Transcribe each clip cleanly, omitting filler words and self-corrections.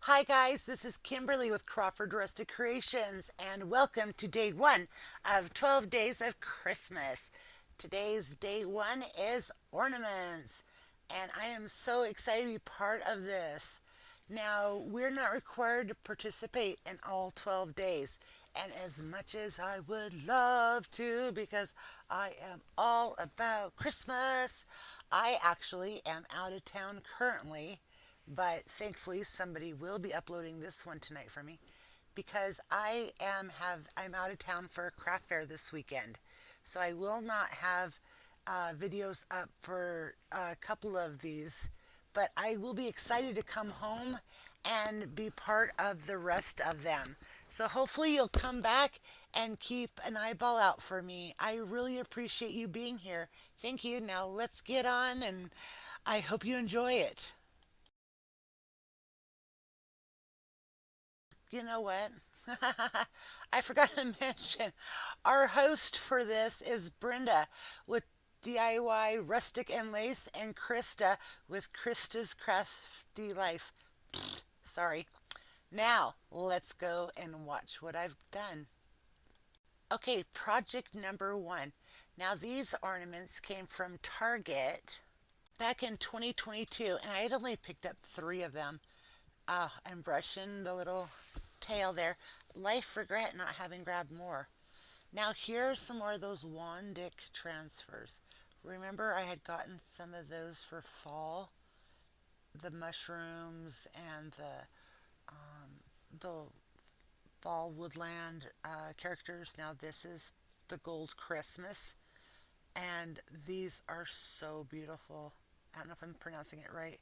Hi guys, this is Kimberly with Crawford Rustic Creations and welcome to day one of 12 days of Christmas. Today's day one is ornaments and I am so excited to be part of this. Now, we're not required to participate in all 12 days, and as much as I would love to, because I am all about Christmas, I actually am out of town currently, but thankfully somebody will be uploading this one tonight for me because I'm out of town for a craft fair this weekend. So I will not have videos up for a couple of these, but I will be excited to come home and be part of the rest of them. So hopefully you'll come back and keep an eyeball out for me. I really appreciate you being here. Thank you. Now let's get on and I hope you enjoy it. You know what? I forgot to mention our host for this is Brenda with DIY Rustic and Lace and Krista with Krista's Crafty Life. Sorry. Now, let's go and watch what I've done. Okay, project number one. Now, these ornaments came from Target back in 2022, and I had only picked up three of them. I'm brushing the little tail there. Life regret not having grabbed more. Now here are some more of those Wandic transfers. Remember I had gotten some of those for fall? The mushrooms and the fall woodland characters. Now this is the gold Christmas. And these are so beautiful. I don't know if I'm pronouncing it right.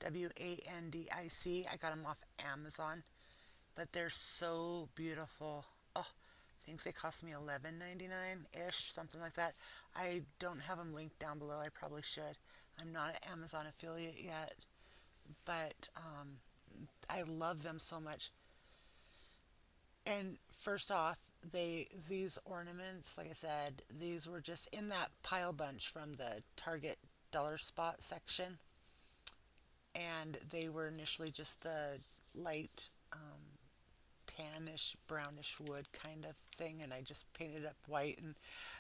Wandic. I got them off Amazon, but they're so beautiful. Oh, I think they cost me $11.99 ish, something like that. I don't have them linked down below. I probably should. I'm not an Amazon affiliate yet, but I love them so much. And first off, these ornaments, like I said, these were just in that pile bunch from the Target dollar spot section, and they were initially just the light tannish brownish wood kind of thing, and I just painted up white, and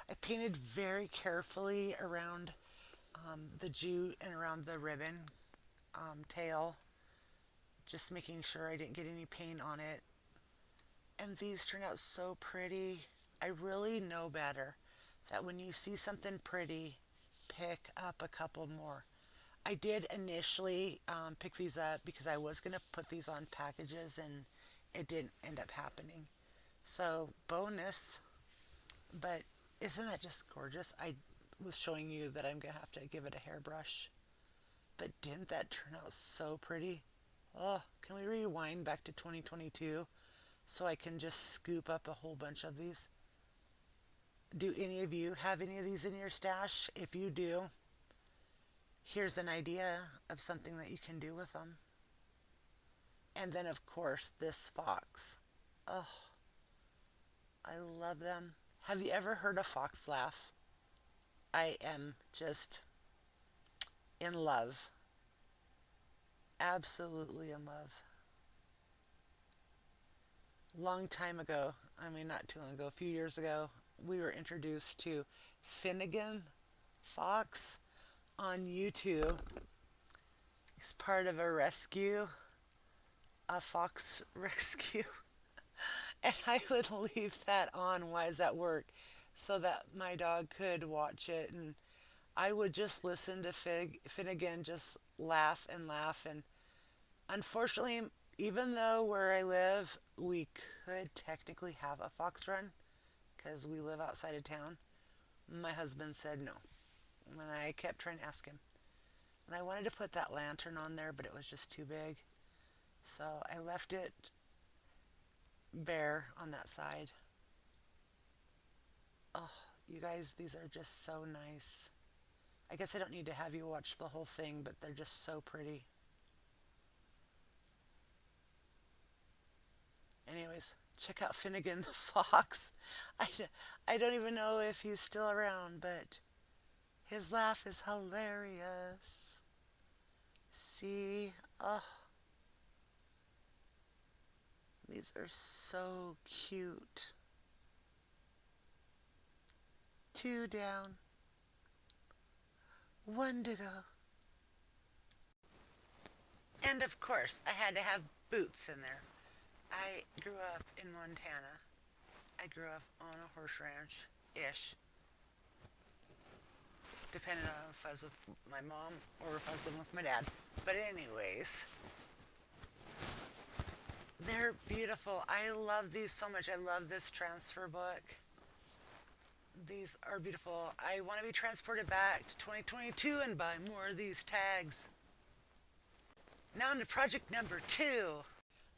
I painted very carefully around the jute and around the ribbon tail, just making sure I didn't get any paint on it. And these turned out so pretty. I really know better that when you see something pretty, pick up a couple more. I did initially pick these up because I was going to put these on packages and it didn't end up happening. So, bonus, but isn't that just gorgeous? I was showing you that I'm going to have to give it a hairbrush. But didn't that turn out so pretty? Oh, can we rewind back to 2022 so I can just scoop up a whole bunch of these? Do any of you have any of these in your stash? If you do, here's an idea of something that you can do with them. And then, of course, this fox. Oh, I love them. Have you ever heard a fox laugh? I am just in love. Absolutely in love. Long time ago, I mean, not too long ago, a few years ago, we were introduced to Finnegan Fox on YouTube. He's part of a fox rescue. And I would leave that on while I was at work so that my dog could watch it. And I would just listen to Finnegan just laugh and laugh. And unfortunately, even though where I live, we could technically have a fox run because we live outside of town, my husband said no. And I kept trying to ask him. And I wanted to put that lantern on there, but it was just too big. So I left it bare on that side. Oh, you guys, these are just so nice. I guess I don't need to have you watch the whole thing, but they're just so pretty. Anyways, check out Finnegan the Fox. I don't even know if he's still around, but his laugh is hilarious. See? Oh, These are so cute. Two down, one to go. And of course, I had to have boots in there. I grew up in Montana. I grew up on a horse ranch ish, depending on if I was with my mom or if I was living with my dad. But, anyways, they're beautiful. I love these so much. I love this transfer book. These are beautiful. I want to be transported back to 2022 and buy more of these tags. Now on to project number 2.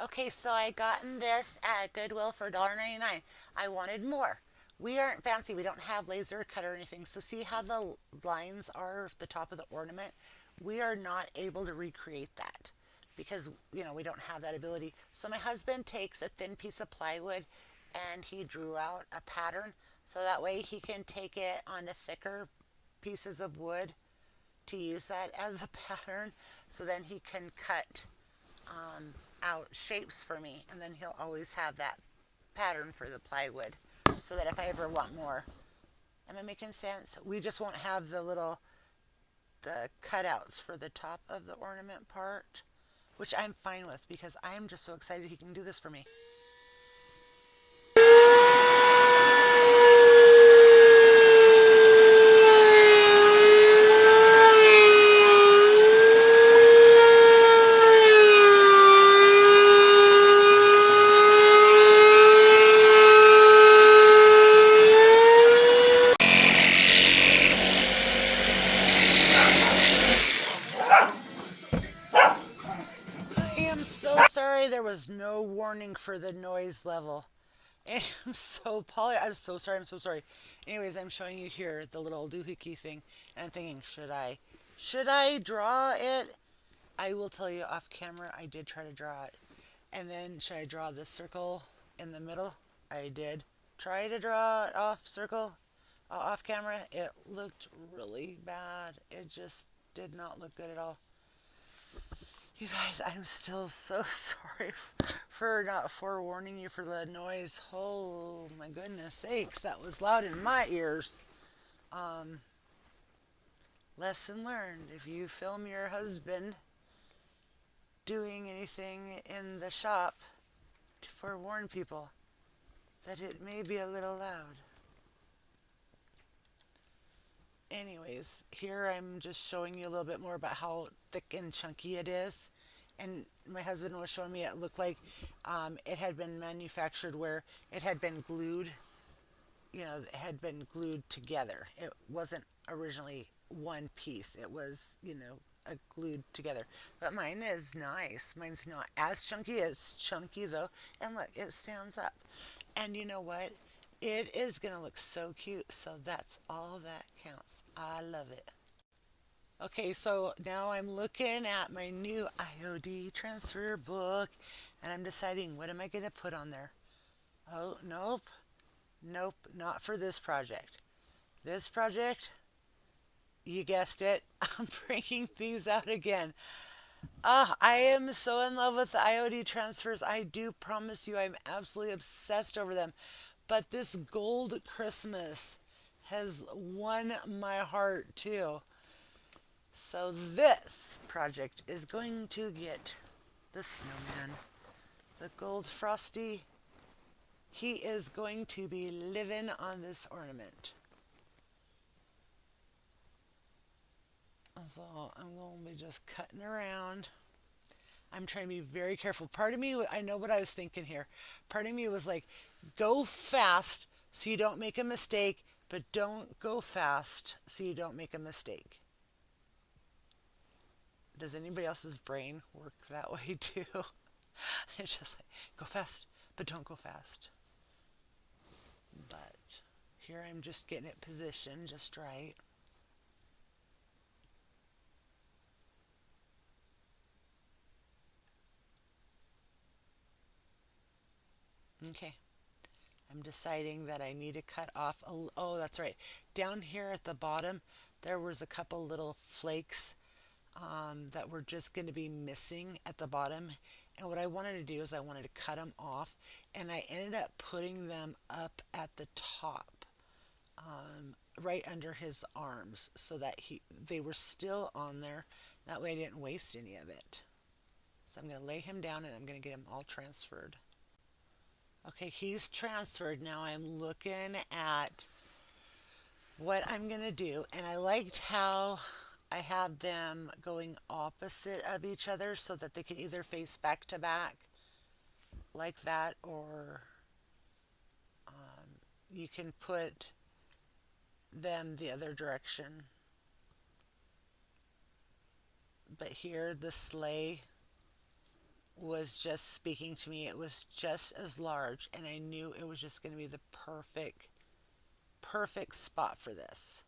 Okay, so I gotten this at Goodwill for $1.99. I wanted more. We aren't fancy. We don't have laser cut or anything. So see how the lines are at the top of the ornament? We are not able to recreate that because, we don't have that ability. So my husband takes a thin piece of plywood and he drew out a pattern so that way he can take it on the thicker pieces of wood to use that as a pattern. So then he can cut out shapes for me, and then he'll always have that pattern for the plywood so that if I ever want more. Am I making sense? We just won't have the cutouts for the top of the ornament part, which I'm fine with because I am just so excited he can do this for me. I am so sorry there was no warning for the noise level. And I'm so sorry, I'm so sorry. Anyways, I'm showing you here the little doohickey thing, and I'm thinking, should I draw it? I will tell you off camera, I did try to draw it. And then, should I draw this circle in the middle? I did try to draw it off camera. It looked really bad. It just did not look good at all. You guys, I'm still so sorry for not forewarning you for the noise. Oh my goodness sakes, that was loud in my ears. Lesson learned. If you film your husband doing anything in the shop, to forewarn people that it may be a little loud. Anyways, here I'm just showing you a little bit more about how thick and chunky it is. And my husband was showing me it looked like it had been manufactured where it had been glued, it had been glued together. It wasn't originally one piece. It was, glued together. But mine is nice. Mine's not as chunky. It's chunky though. And look, it stands up. And you know what? It is going to look so cute, so that's all that counts. I love it. Okay, so now I'm looking at my new IOD transfer book, and I'm deciding what am I going to put on there. Oh, nope. Nope, not for this project. This project, you guessed it, I'm bringing these out again. I am so in love with the IOD transfers. I do promise you I'm absolutely obsessed over them. But this gold Christmas has won my heart too. So this project is going to get the snowman, the gold frosty. He is going to be living on this ornament. So I'm going to be just cutting around. I'm trying to be very careful. Part of me, I know what I was thinking here. Part of me was like, go fast so you don't make a mistake, but don't go fast so you don't make a mistake. Does anybody else's brain work that way too? It's just like, go fast, but don't go fast. But here I'm just getting it positioned just right. Okay. I'm deciding that I need to cut off, oh, that's right. Down here at the bottom, there was a couple little flakes that were just going to be missing at the bottom. And what I wanted to do is I wanted to cut them off, and I ended up putting them up at the top, right under his arms, so that they were still on there. That way I didn't waste any of it. So I'm going to lay him down and I'm going to get him all transferred. Okay, he's transferred. Now I'm looking at what I'm going to do, and I liked how I have them going opposite of each other so that they can either face back to back like that, or you can put them the other direction. But here the sleigh was just speaking to me. It was just as large, and I knew it was just going to be the perfect spot for this.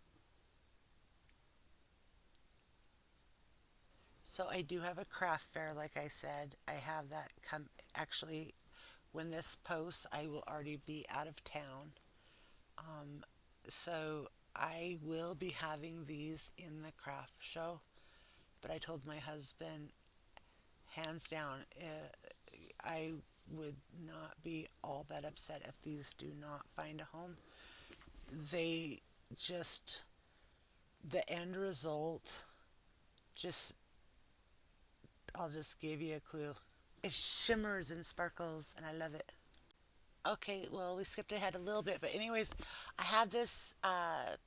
So I do have a craft fair, like I said. I have that come, actually, when this posts, I will already be out of town. So I will be having these in the craft show. But I told my husband, hands down, I would not be all that upset if these do not find a home. They just, the end result, just, I'll just give you a clue. It shimmers and sparkles, and I love it. Okay, well, we skipped ahead a little bit, but anyways, I have this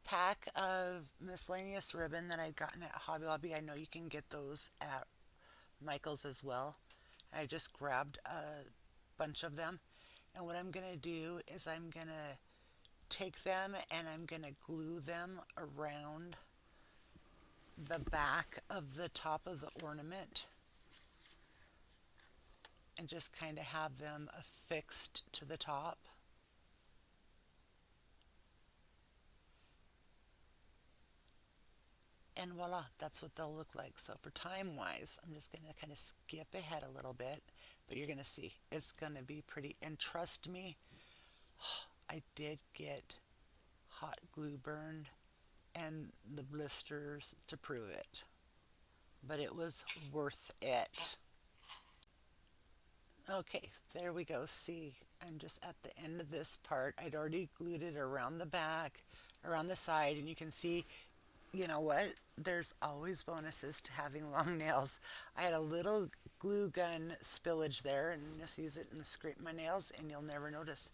pack of miscellaneous ribbon that I'd gotten at Hobby Lobby. I know you can get those at Michael's as well. I just grabbed a bunch of them, and what I'm gonna do is I'm gonna take them and I'm gonna glue them around the back of the top of the ornament, and just kind of have them affixed to the top. And voila, that's what they'll look like. So for time wise, I'm just going to kind of skip ahead a little bit, but you're going to see it's going to be pretty. And trust me, I did get hot glue burned and the blisters to prove it, but it was worth it. Okay, there we go. See, I'm just at the end of this part. I'd already glued it around the back, around the side, and you can see, you know what? There's always bonuses to having long nails. I had a little glue gun spillage there, and just use it and scrape my nails, and you'll never notice.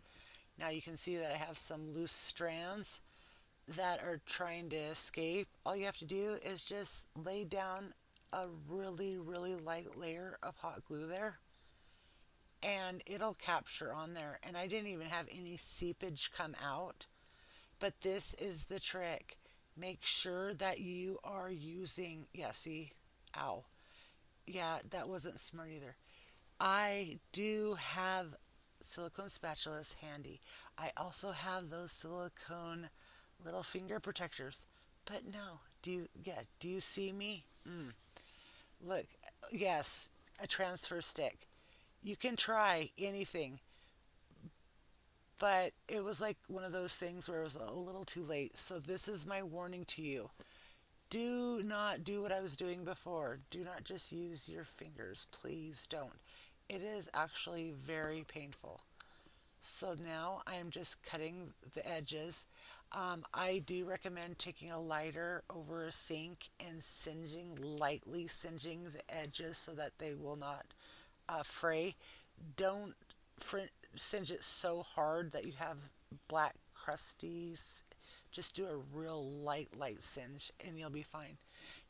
Now you can see that I have some loose strands that are trying to escape. All you have to do is just lay down a really light layer of hot glue there, and it'll capture on there. And I didn't even have any seepage come out. But this is the trick. Make sure that you are using, yeah, see, ow. Yeah, that wasn't smart either. I do have silicone spatulas handy. I also have those silicone little finger protectors. But no, do you see me? Look, yes, a transfer stick. You can try anything, but it was like one of those things where it was a little too late. So this is my warning to you. Do not do what I was doing before. Do not just use your fingers. Please don't. It is actually very painful. So now I am just cutting the edges. I do recommend taking a lighter over a sink and lightly singeing the edges so that they will not fray. Don't singe it so hard that you have black crusties. Just do a real light singe and you'll be fine.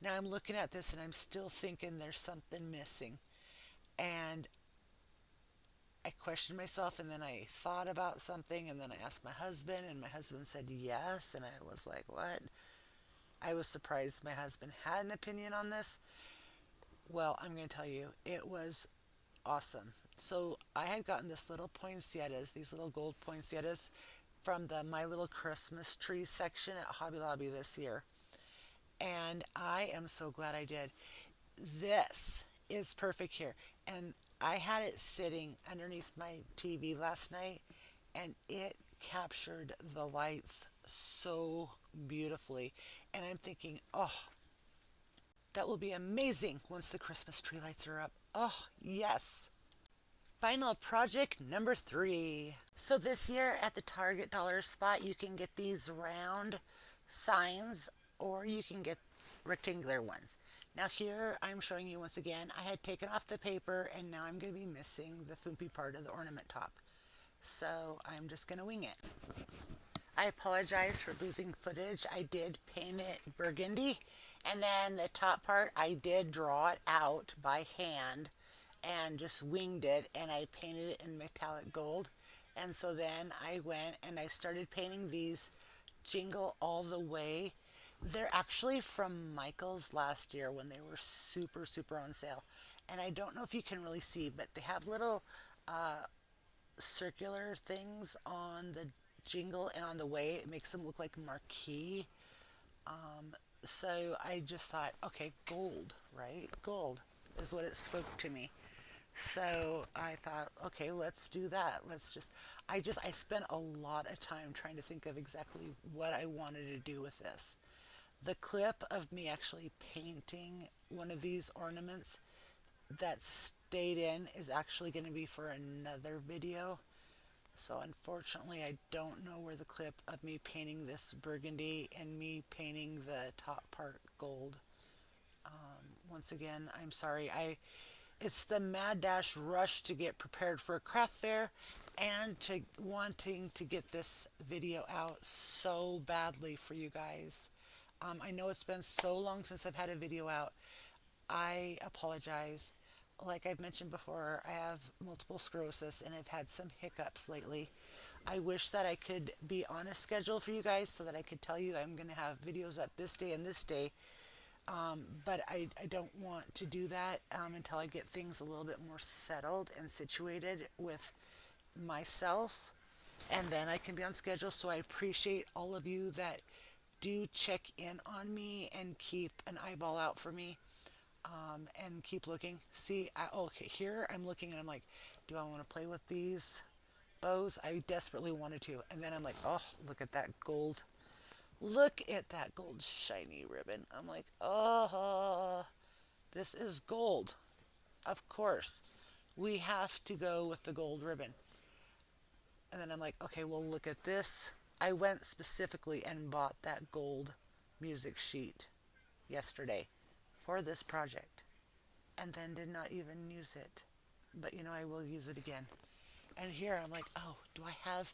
Now I'm looking at this and I'm still thinking there's something missing. And I questioned myself, and then I thought about something, and then I asked my husband, and my husband said yes. And I was like, what? I was surprised my husband had an opinion on this. Well, I'm going to tell you, it was awesome. So I had gotten this little poinsettias, these little gold poinsettias, from the My Little Christmas Trees section at Hobby Lobby this year. And I am so glad I did. This is perfect here. And I had it sitting underneath my TV last night, and it captured the lights so beautifully. And I'm thinking, oh, that will be amazing once the Christmas tree lights are up. Oh, yes. Final project number 3. So this year at the Target dollar spot, you can get these round signs or you can get rectangular ones. Now here I'm showing you once again, I had taken off the paper and now I'm going to be missing the foopy part of the ornament top. So I'm just going to wing it. I apologize for losing footage. I did paint it burgundy, and then the top part I did draw it out by hand and just winged it, and I painted it in metallic gold. And so then I went and I started painting these Jingle All the Way. They're actually from Michael's last year when they were super on sale. And I don't know if you can really see, but they have little circular things on the jingle and on the way. It makes them look like marquee. So I just thought, okay, gold, right? Gold is what it spoke to me. So I thought, okay, let's do that. I spent a lot of time trying to think of exactly what I wanted to do with this. The clip of me actually painting one of these ornaments that stayed in is actually going to be for another video. So unfortunately, I don't know where the clip of me painting this burgundy and me painting the top part gold. Once again, I'm sorry. It's the mad dash rush to get prepared for a craft fair and to wanting to get this video out so badly for you guys. I know it's been so long since I've had a video out. I apologize. Like I've mentioned before, I have multiple sclerosis and I've had some hiccups lately. I wish that I could be on a schedule for you guys so that I could tell you I'm going to have videos up this day and this day. But I don't want to do that until I get things a little bit more settled and situated with myself. And then I can be on schedule. So I appreciate all of you that do check in on me and keep an eyeball out for me. And keep looking. See, okay, here I'm looking and I'm like, do I want to play with these bows? I desperately wanted to. And then I'm like, oh, look at that gold. Look at that gold shiny ribbon. I'm like, oh, this is gold. Of course. We have to go with the gold ribbon. And then I'm like, okay, well, look at this. I went specifically and bought that gold music sheet yesterday for this project and then did not even use it. But I will use it again. And here I'm like, oh, do I have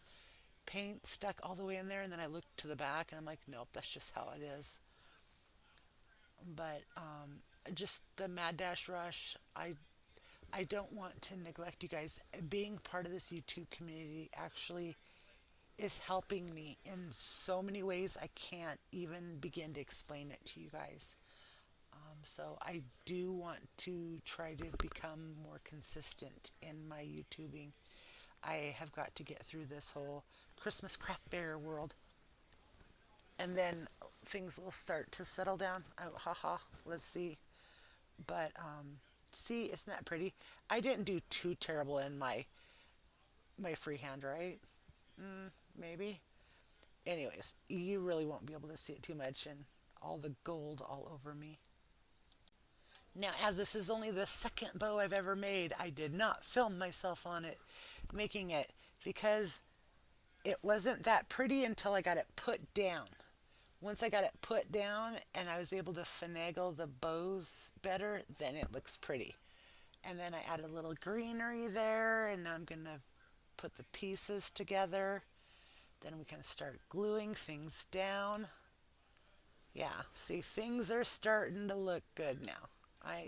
paint stuck all the way in there? And then I look to the back and I'm like, nope, that's just how it is. But just the mad dash rush, I don't want to neglect you guys. Being part of this YouTube community actually is helping me in so many ways I can't even begin to explain it to you guys. So I do want to try to become more consistent in my YouTubing. I have got to get through this whole Christmas craft fair world. And then things will start to settle down. Let's see. But, see, isn't that pretty? I didn't do too terrible in my freehand, right? Maybe. Anyways, you really won't be able to see it too much and all the gold all over me. Now, as this is only the second bow I've ever made, I did not film myself on it, making it, because it wasn't that pretty until I got it put down. Once I got it put down and I was able to finagle the bows better, then it looks pretty. And then I added a little greenery there, and now I'm going to put the pieces together. Then we can start gluing things down. Yeah, see, things are starting to look good now.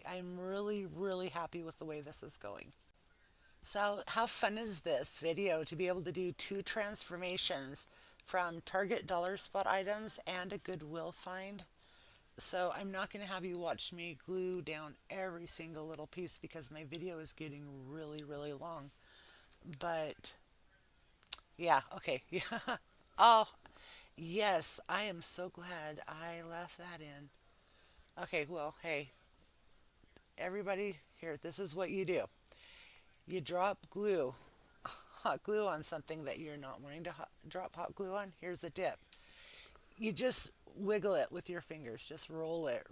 I'm really happy with the way this is going. So how fun is this video to be able to do 2 transformations from Target dollar spot items and a Goodwill find? So I'm not going to have you watch me glue down every single little piece because my video is getting really long. But yeah, okay. Yeah. Oh, yes, I am so glad I left that in. Okay, well, hey, everybody, here, this is what you do. You drop glue, hot glue on something that you're not wanting to drop hot glue on. Here's a tip. You just wiggle it with your fingers. Just roll it.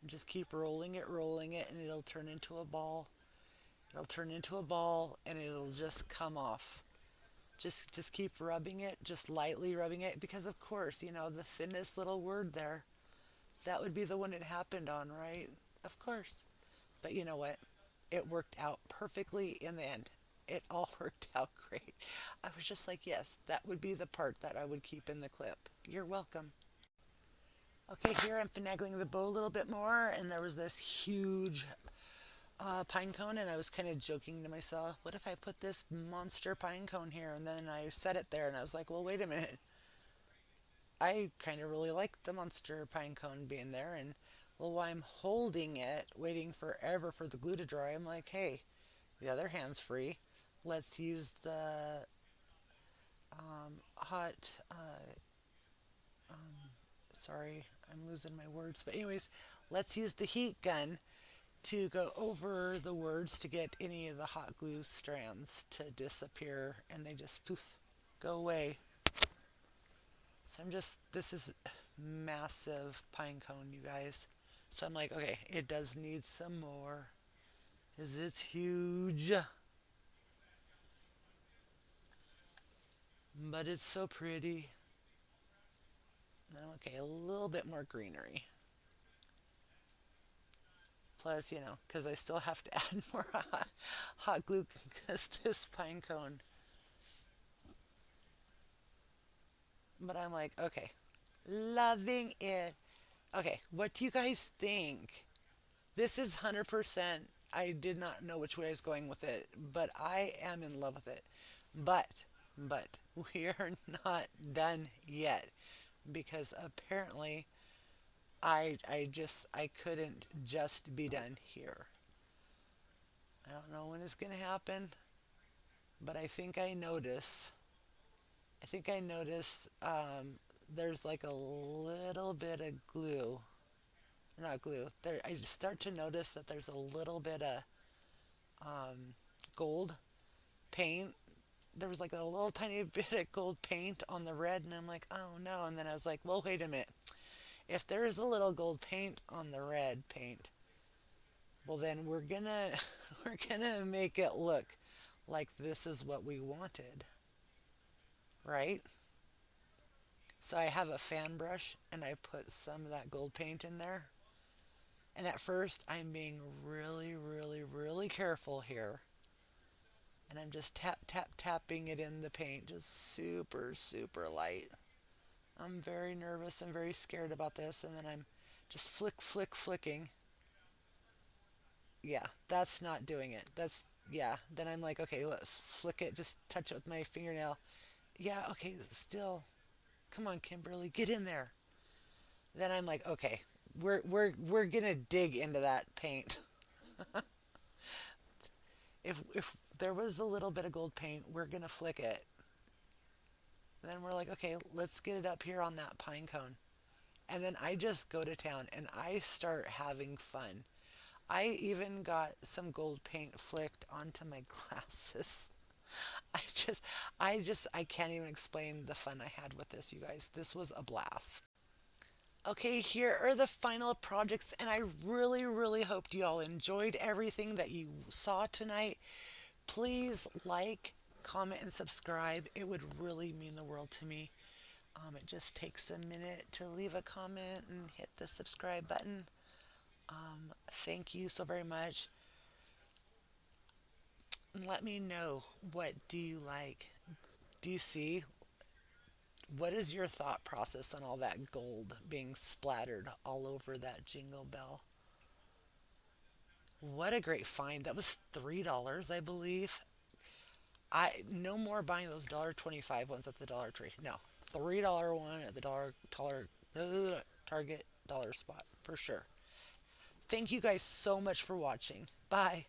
Just keep rolling it, and it'll turn into a ball. It'll turn into a ball and it'll just come off. Just keep rubbing it, just lightly rubbing it, because of course, the thinnest little word there, that would be the one it happened on, right? Of course. But you know what? It worked out perfectly in the end. It all worked out great. I was just like, yes, that would be the part that I would keep in the clip. You're welcome. Okay, here I'm finagling the bow a little bit more, and there was this huge pine cone, and I was kind of joking to myself, what if I put this monster pine cone here? And then I set it there, and I was like, well, wait a minute. I kind of really like the monster pine cone being there, and well, while I'm holding it, waiting forever for the glue to dry, I'm like, hey, the other hand's free. Let's use the hot, sorry, I'm losing my words. But, anyways, let's use the heat gun to go over the words to get any of the hot glue strands to disappear, and they just poof, go away. So this is massive pine cone, you guys. So I'm like, okay, it does need some more, because it's huge. But it's so pretty. Okay, a little bit more greenery. Plus, because I still have to add more hot glue because this pine cone. But I'm like, okay, loving it. Okay, what do you guys think? This is 100%. I did not know which way I was going with it, but I am in love with it. But, we are not done yet because apparently I couldn't just be done here. I don't know when it's gonna happen, but I think I noticed there's like a little bit of glue, not glue. There, I start to notice that there's a little bit of gold paint. There was like a little tiny bit of gold paint on the red, and I'm like, oh no. And then I was like, well, wait a minute. If there's a little gold paint on the red paint, well, then we're gonna we're gonna make it look like this is what we wanted, right? So I have a fan brush and I put some of that gold paint in there. And at first, I'm being really, really, really careful here. And I'm just tapping it in the paint, just super, super light. I'm very nervous and very scared about this. And then I'm just flicking. Yeah, that's not doing it. Yeah. Then I'm like, okay, let's flick it, just touch it with my fingernail. Yeah, okay, still. Come on, Kimberly, get in there. Then I'm like, okay, we're gonna dig into that paint. If there was a little bit of gold paint, we're gonna flick it. And then we're like, okay, let's get it up here on that pine cone. And then I just go to town and I start having fun. I even got some gold paint flicked onto my glasses. I just, I can't even explain the fun I had with this, you guys. This was a blast. Okay, here are the final projects, and I really, really hoped you all enjoyed everything that you saw tonight. Please like, comment, and subscribe. It would really mean the world to me. It just takes a minute to leave a comment and hit the subscribe button. Thank you so very much. Let me know, what do you like? Do you see? What is your thought process on all that gold being splattered all over that jingle bell? What a great find. That was $3, I believe. I no more buying those $1.25 ones at the Dollar Tree. No. $3 one at the Target dollar spot for sure. Thank you guys so much for watching. Bye.